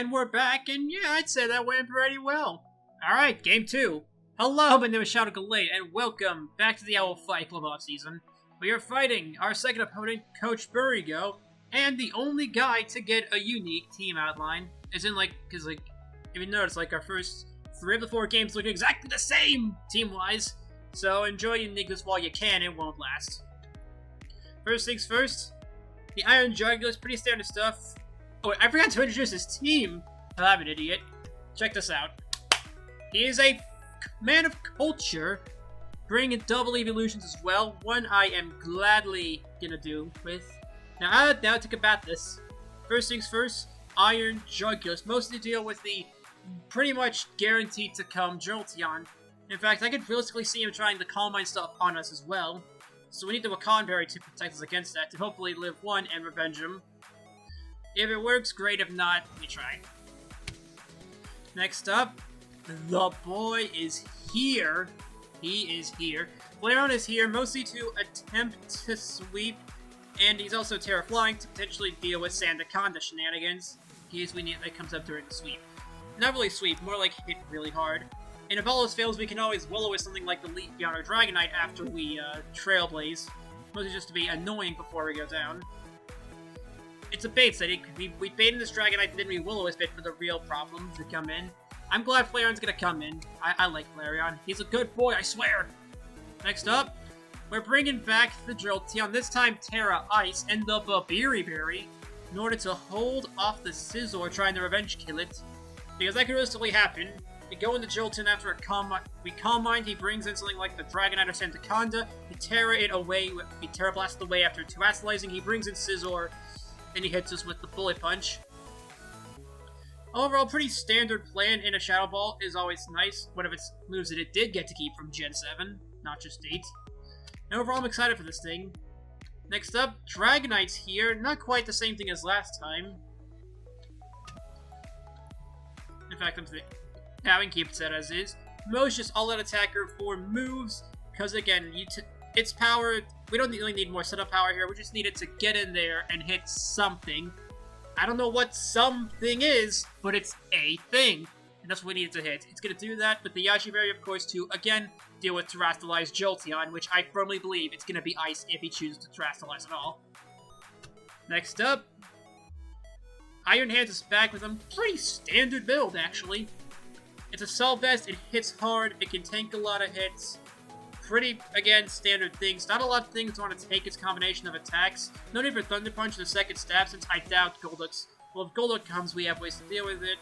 And we're back, and yeah, I'd say that went pretty well. Alright, game 2. Hello, my name is Shadow Gallade, and welcome back to the Owl Fight Club Offseason. We are fighting our second opponent, Coach Burrigo, and the only guy to get a unique team outline. As in, because, if you notice, our first 3 of the 4 games look exactly the same, team-wise. So enjoy uniqueness while you can, it won't last. First things first, the Iron Jugular is pretty standard stuff. Oh, I forgot to introduce his team. Oh, I'm an idiot. Check this out. He is a man of culture, bringing double evolutions as well. One I am gladly gonna do with. Now to combat this. First things first, Iron Jugular. Mostly deal with the pretty much guaranteed to come Jolteon. In fact, I could realistically see him trying the Calm Mind stuff on us as well. So we need the Wakan Berry to protect us against that, to hopefully live 1 and revenge him. If it works, great. If not, we try. Next up, the boy is here. He is here. Flareon is here mostly to attempt to sweep, and he's also Terra Flying to potentially deal with Sandaconda shenanigans in case that comes up during the sweep. Not really sweep, more like hit really hard. And if all else fails, we can always Will-O-Wisp something like the Leafeon or Dragonite after we Trailblaze. Mostly just to be annoying before we go down. It's a bait set. We baited this Dragonite, then we Will-O-Wisp it for the real problem to come in. I'm glad Flareon's gonna come in. I like Flareon. He's a good boy, I swear! Next up, we're bringing back the Jolteon, this time Terra Ice, and the Babiri Berry, in order to hold off the Scizor trying to revenge kill it. Because that could realistically happen. We go into Jolteon after we Calm Mind, he brings in something like the Dragonite or Sandaconda, we Terra it away, we Terra Blast it away after Terastallizing, he brings in Scizor, and he hits us with the Bullet Punch. Overall, pretty standard plan in a Shadow Ball is always nice. One of its moves that it did get to keep from Gen 7, not just 8. And overall, I'm excited for this thing. Next up, Dragonite's here. Not quite the same thing as last time. In fact, now we can keep it set as is. Most just all-out attacker for moves, because again, its power, we don't really need more setup power here, we just need it to get in there and hit something. I don't know what something is, but it's a thing, and that's what we need it to hit. It's going to do that with the Yashi Berry, of course, to, again, deal with Terastallized Jolteon, which I firmly believe it's going to be Ice if he chooses to Terastallize at all. Next up, Iron Hands is back with a pretty standard build, actually. It's a Cell Vest, it hits hard, it can tank a lot of hits. Pretty, again, standard things. Not a lot of things want to take its combination of attacks. No need for Thunder Punch in the second stab, since I doubt Golduck's. Well, if Golduck comes, we have ways to deal with it.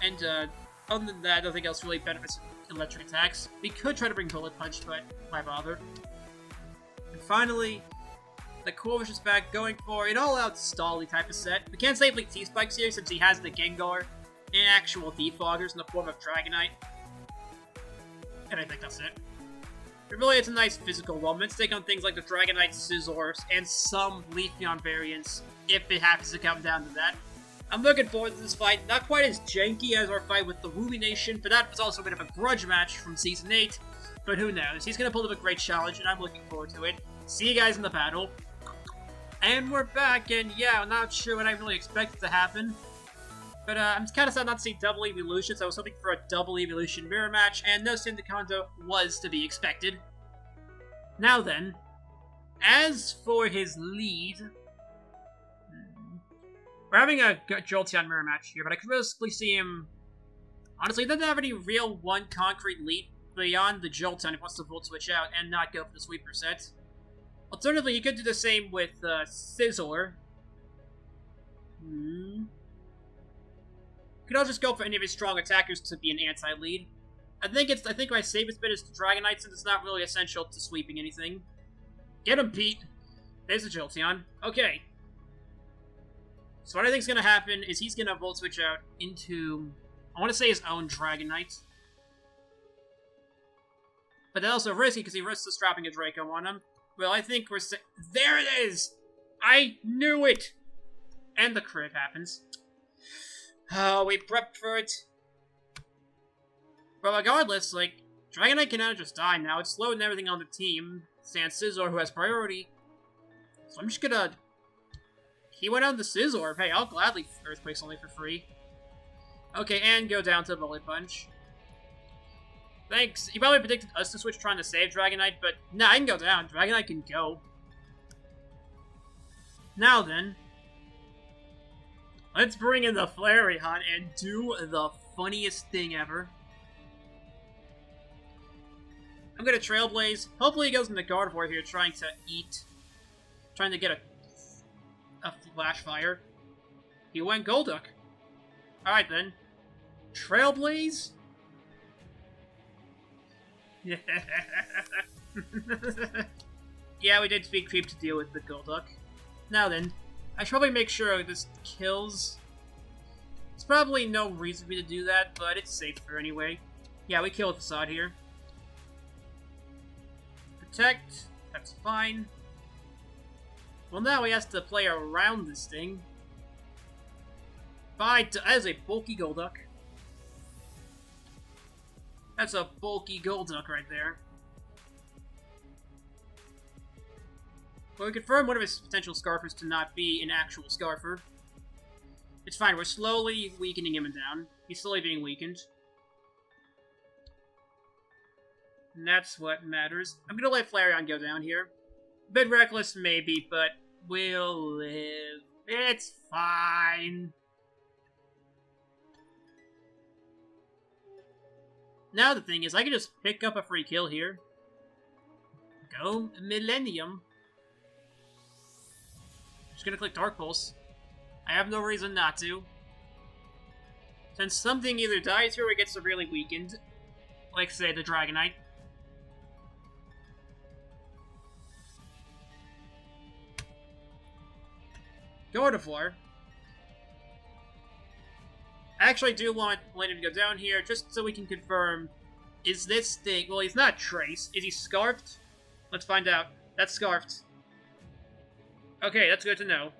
And, other than that, nothing else really benefits electric attacks. We could try to bring Bullet Punch, but why bother? And finally, the Corvish is back, going for an all-out Stally type of set. We can't safely T-Spikes here, since he has the Gengar and actual Defoggers in the form of Dragonite. And I think that's it. But really, it's a nice physical one. Let's take on things like the Dragonite, Scizors, and some Leafeon variants, if it happens to come down to that. I'm looking forward to this fight. Not quite as janky as our fight with the Wooly Nation, but that was also a bit of a grudge match from Season 8. But who knows? He's going to pull up a great challenge, and I'm looking forward to it. See you guys in the battle. And we're back, and yeah, I'm not sure what I really expected to happen. But I'm kind of sad not to see double evolutions. I was hoping for a double evolution mirror match, and no Sandaconda was to be expected. Now then, as for his lead, we're having a Jolteon mirror match here, but I could realistically see him. Honestly, he doesn't have any real one concrete lead beyond the Jolteon if he wants to Volt Switch out and not go for the sweeper set. Alternatively, he could do the same with Scizor. Could also just go for any of his strong attackers to be an anti-lead. I think my safest bet is Dragonite, since it's not really essential to sweeping anything. Get him, Pete! There's a Jolteon. Okay. So what I think is going to happen is he's going to Volt Switch out into, I want to say his own Dragonite. But that's also risky, because he risks the strapping a Draco on him. Well, I think we're there it is! I knew it! And the crit happens. Oh, we prepped for it. But regardless, Dragonite can now just die now. It's slowing everything on the team. Sans Scizor, who has priority. So I'm just gonna... He went on the Scizor. Hey, I'll gladly Earthquake something for free. Okay, and go down to Bullet Punch. Thanks. You probably predicted us to switch trying to save Dragonite, but nah, I can go down. Dragonite can go. Now then, let's bring in the Flareon and do the funniest thing ever. I'm gonna Trailblaze. Hopefully he goes into Gardevoir here trying to get a Flash Fire. He went Golduck. Alright then. Trailblaze? Yeah, we did Speed Creep to deal with the Golduck. Now then, I should probably make sure this kills. There's probably no reason for me to do that, but it's safer anyway. Yeah, we kill Facade here. Protect. That's fine. Well, now he has to play around this thing. That is a bulky Golduck. That's a bulky Golduck right there. But we confirm one of his potential Scarfers to not be an actual Scarfer. It's fine, we're slowly weakening him down. He's slowly being weakened. And that's what matters. I'm gonna let Flareon go down here. A bit reckless, maybe, but we'll live. It's fine. Now the thing is, I can just pick up a free kill here. Go Millennium. Just gonna click Dark Pulse. I have no reason not to. Since something either dies here or gets severely weakened. Like, say, the Dragonite. Gardevoir. I actually do want Millennium to go down here, just so we can confirm, is this thing... Well, he's not Trace. Is he Scarfed? Let's find out. That's Scarfed. Okay, that's good to know.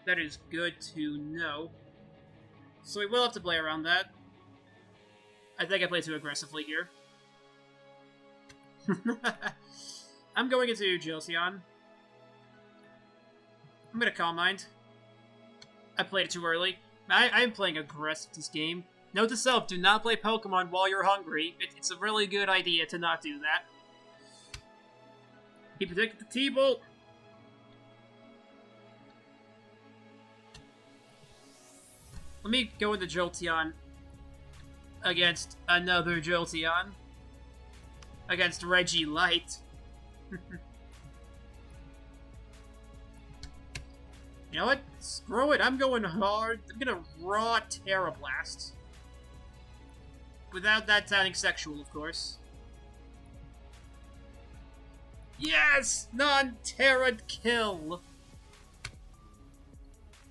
That is good to know. So we will have to play around that. I think I played too aggressively here. I'm going into Jolteon. I'm gonna Calm Mind. I played it too early. I'm playing aggressive this game. Note to self, do not play Pokemon while you're hungry. It's a really good idea to not do that. He predicted the T-Bolt. Let me go into Jolteon against another Jolteon. Against Regielite. You know what? Screw it, I'm going hard. I'm gonna raw Terra Blast. Without that sounding sexual, of course. Yes! Non-Terra kill!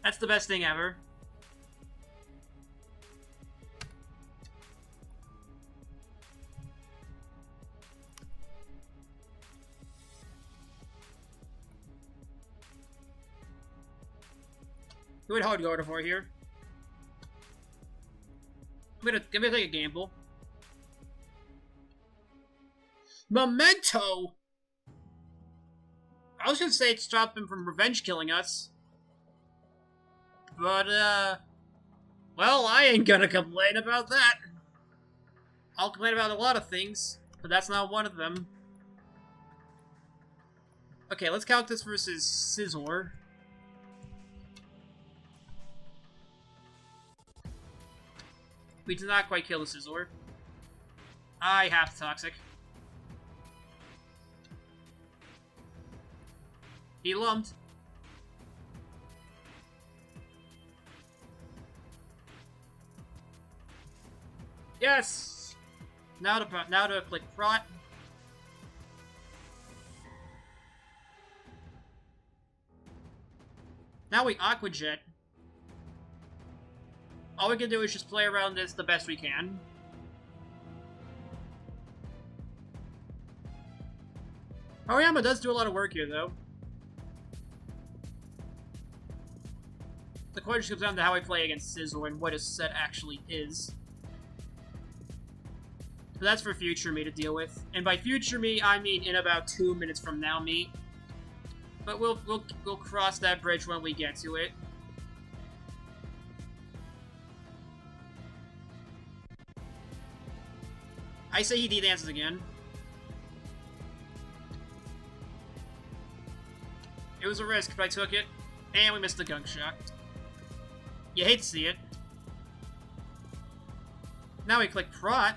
That's the best thing ever. Good hard Gardevoir here. I'm gonna take a gamble. Memento! I was gonna say to stop him from revenge killing us. But, well, I ain't gonna complain about that. I'll complain about a lot of things, but that's not one of them. Okay, let's count this versus Scizor. We did not quite kill the Scizor. I have Toxic. He lumped. Yes! Now to click Prot. Now we Aqua Jet. All we can do is just play around this the best we can. Hariyama does do a lot of work here, though. The question comes down to how I play against Scizor and what his set actually is. So that's for future me to deal with. And by future me, I mean in about 2 minutes from now me. But we'll cross that bridge when we get to it. I say he D-dances again. It was a risk, but I took it. And we missed the gunk shot. You hate to see it. Now we click Prot.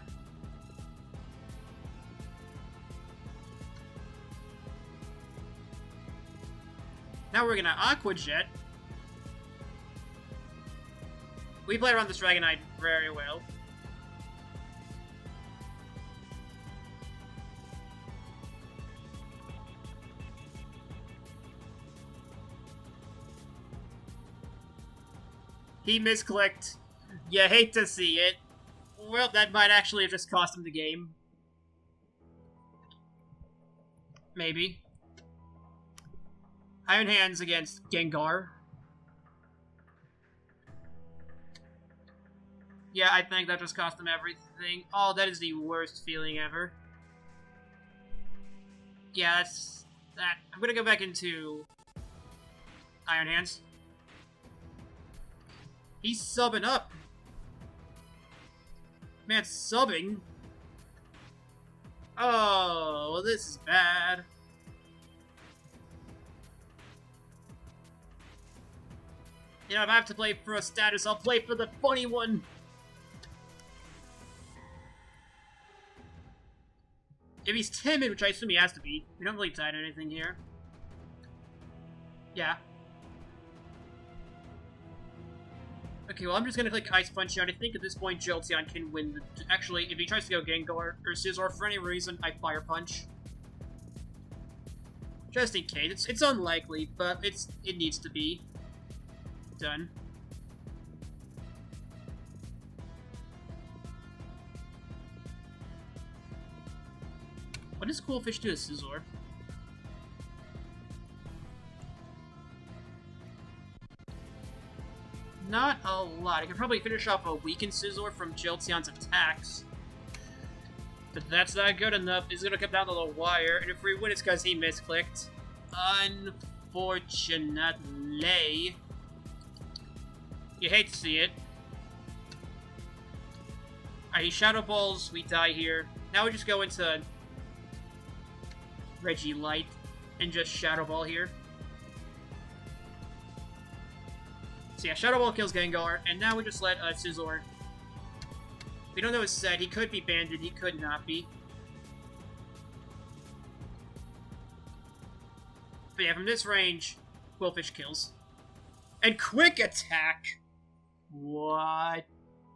Now we're gonna Aqua Jet. We play around this Dragonite very well. He misclicked. You hate to see it. Well, that might actually have just cost him the game. Maybe. Iron Hands against Gengar. Yeah, I think that just cost him everything. Oh, that is the worst feeling ever. Yeah, that's that. I'm gonna go back into Iron Hands. He's subbing up. Man, subbing. Oh, well, this is bad. You know, if I have to play for a status, I'll play for the funny one. If he's timid, which I assume he has to be, we don't really tie to anything here. Yeah. Okay, well, I'm just gonna click Ice Punch out. I think at this point, Jolteon can win the... Actually, if he tries to go Gengar or Scizor for any reason, I Fire Punch. Just in case. It's unlikely, but it needs to be done. What does Cool Fish do to Scizor? Not a lot. I could probably finish off a weakened Scizor from Jolteon's attacks. But that's not good enough. He's gonna come down to the wire, and if we win, it's because he misclicked. Unfortunately. You hate to see it. Alright, he Shadow Balls, we die here. Now we just go into Regielite and just Shadow Ball here. So yeah, Shadow Ball kills Gengar, and now we just let Scizor. We don't know his set. He could be banded, he could not be. But yeah, from this range, Quillfish kills. And Quick Attack! What?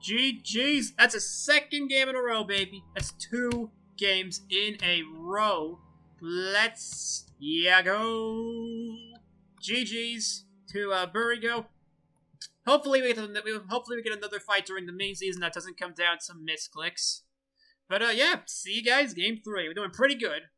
GG's! That's a second game in a row, baby. That's 2 games in a row. Let's... yeah, go! GG's to Burrigo. Hopefully we get another fight during the main season that doesn't come down to misclicks. But yeah, see you guys, game 3. We're doing pretty good.